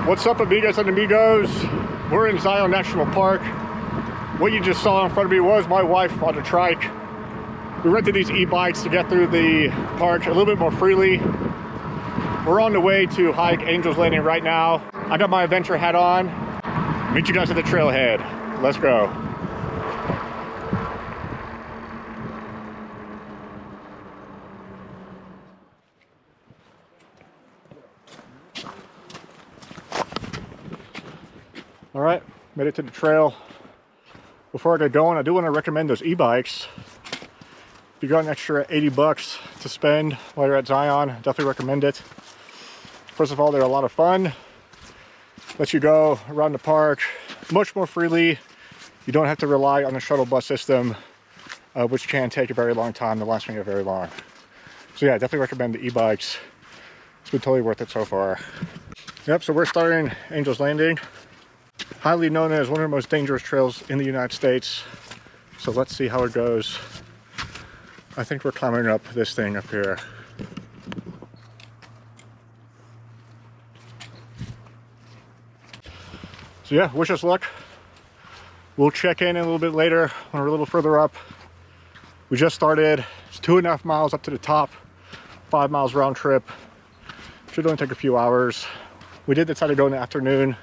What's up, amigas and amigos? We're in Zion National Park. What you just saw in front of me was my wife on a trike. We rented these e-bikes to get through the park a little bit more freely. We're on the way to hike Angel's Landing right now. I got my adventure hat on. Meet you guys at the trailhead. Let's go. All right, made it to the trail. Before I get going, I do want to recommend those e-bikes. If you got an extra 80 bucks to spend while you're at Zion, definitely recommend it. First of all, they're a lot of fun. Let you go around the park much more freely. You don't have to rely on the shuttle bus system, which can take a very long time. The last one very long. So yeah, definitely recommend the e-bikes. It's been totally worth it so far. Yep, so we're starting Angel's Landing. Highly known as one of the most dangerous trails in the United States. So let's see how it goes. I think we're climbing up this thing up here. So yeah, wish us luck. We'll check in a little bit later when we're a little further up. We just started. It's 2.5 miles up to the top, 5 miles round trip. Should only take a few hours. We did decide to go in the afternoon.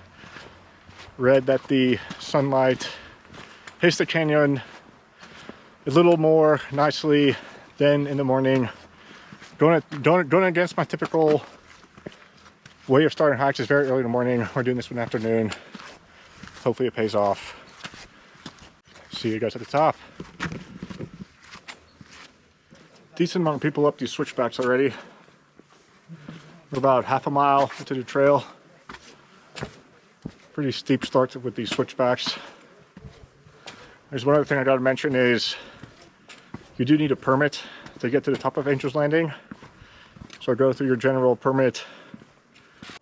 Read that the sunlight hits the canyon a little more nicely than in the morning. Going against my typical way of starting hikes is very early in the morning. We're doing this in the afternoon. Hopefully it pays off. See you guys at the top. Decent amount of people up these switchbacks already. We're about half a mile into the trail. Pretty steep starts with these switchbacks. There's one other thing I gotta mention is you do need a permit to get to the top of Angel's Landing. So go through your general permit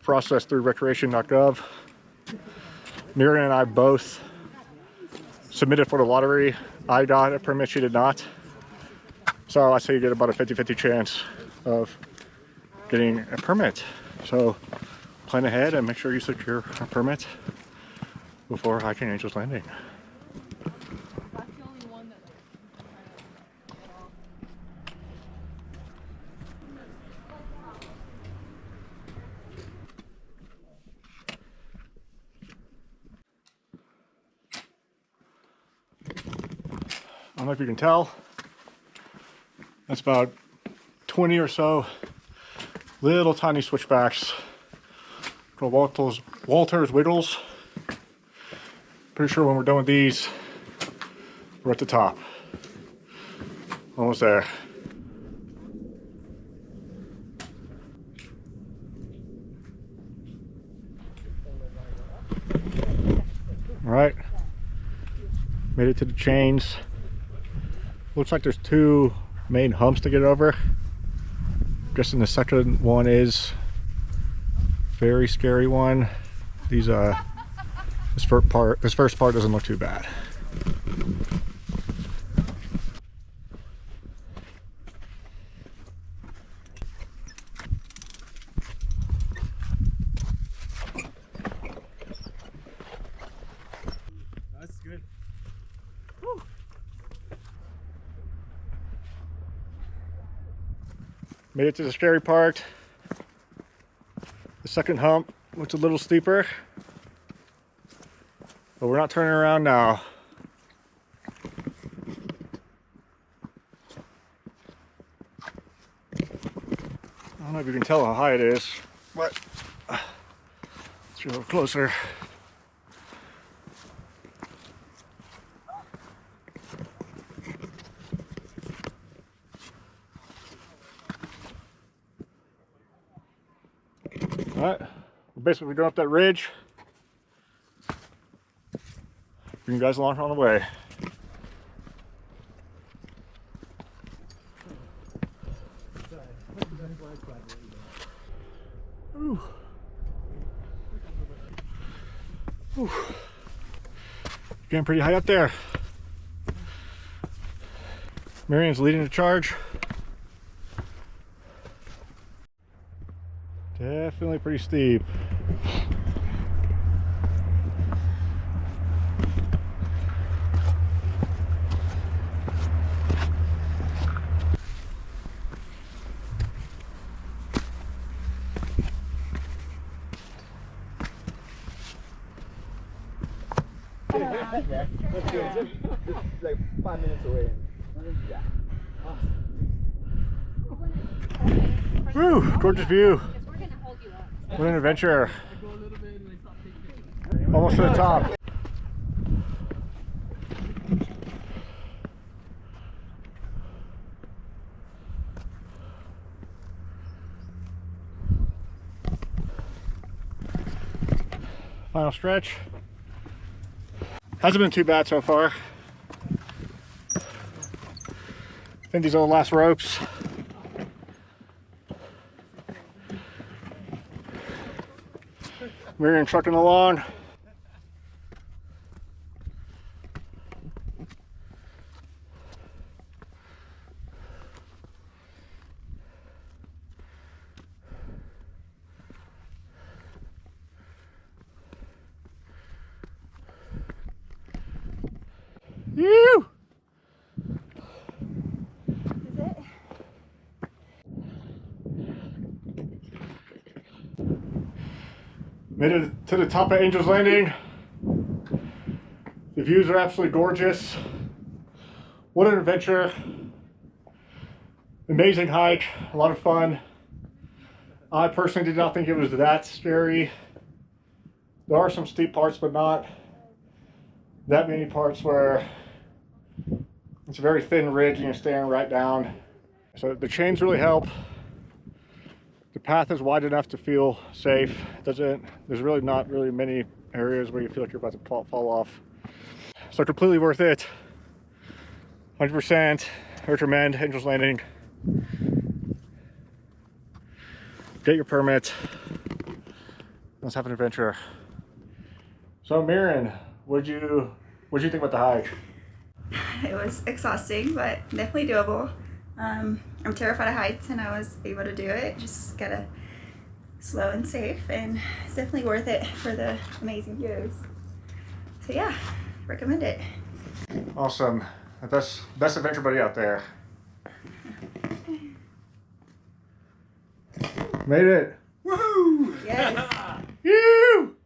process through recreation.gov. Mirian and I both submitted for the lottery. I got a permit, she did not. So I say you get about a 50-50 chance of getting a permit. So plan ahead and make sure you secure a permit before hiking Angel's Landing. I don't know if you can tell, that's about 20 or so little tiny switchbacks called Walter's Wiggles. Pretty sure when we're done with these, we're at the top. Almost there. All right, made it to the chains. Looks like there's two main humps to get over. Guessing the second one is very scary one. These this first part doesn't look too bad. That's good. Whew. Made it to the scary part. The second hump looks a little steeper, but we're not turning around now. I don't know if you can tell how high it is, but let's get a little closer. All right, we're basically going up that ridge. Bring you guys along on the way. Ooh. Ooh. Getting pretty high up there. Mirian's leading the charge. Definitely pretty steep. Yeah. Just like 5 minutes away. Yeah. Woo! Gorgeous view. What an adventure. Almost to the top. Final stretch. Hasn't been too bad so far. I think these are the last ropes. Mirian trucking along. You. Is it? Made it to the top of Angel's Landing. The views are absolutely gorgeous. What an adventure. Amazing hike, a lot of fun. I personally did not think it was that scary. There are some steep parts, but not that many parts where it's a very thin ridge and you're staring right down. So the chains really help. The path is wide enough to feel safe. There's really not really many areas where you feel like you're about to fall off. So completely worth it. 100% recommend Angel's Landing. Get your permit. Let's have an adventure. So Mirian, what'd you think about the hike? It was exhausting, but definitely doable. I'm terrified of heights, and I was able to do it. Just gotta slow and safe, and it's definitely worth it for the amazing views. So yeah, recommend it. Awesome. The best adventure buddy out there. Made it. Woohoo! Yes. You.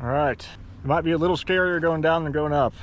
All right. It might be a little scarier going down than going up.